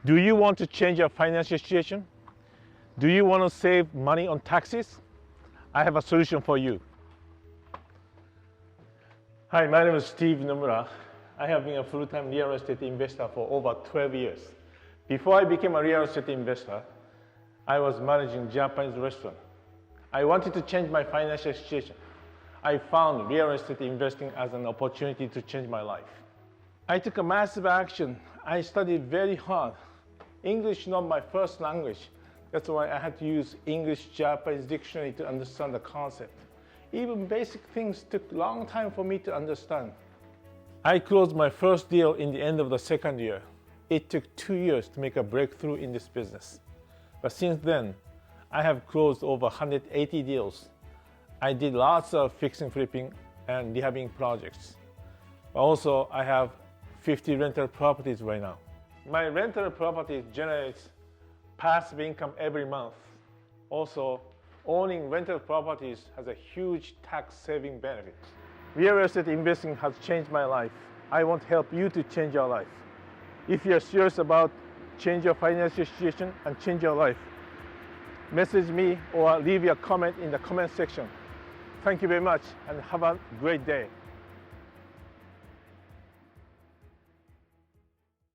Do you want to change your financial situation? Do you want to save money on taxes? I have a solution for you. Hi, my name is Steve Nomura. I have been a full-time real estate investor for over 12 years. Before I became a real estate investor, I was managing a Japanese restaurant. I wanted to change my financial situation. I found real estate investing as an opportunity to change my life. I took a massive action. I studied very hard. English is not my first language. That's why I had to use English-Japanese dictionary to understand the concept. Even basic things took a long time for me to understand. I closed my first deal in the end of the second year. It took 2 years to make a breakthrough in this business. But since then, I have closed over 180 deals. I did lots of fixing, flipping, and rehabbing projects. Also, I have 50 rental properties right now. My rental property generates passive income every month. Also, owning rental properties has a huge tax-saving benefit. Real estate investing has changed my life. I want to help you to change your life. If you're serious about change your financial situation and change your life, message me or leave your comment in the comment section. Thank you very much and have a great day.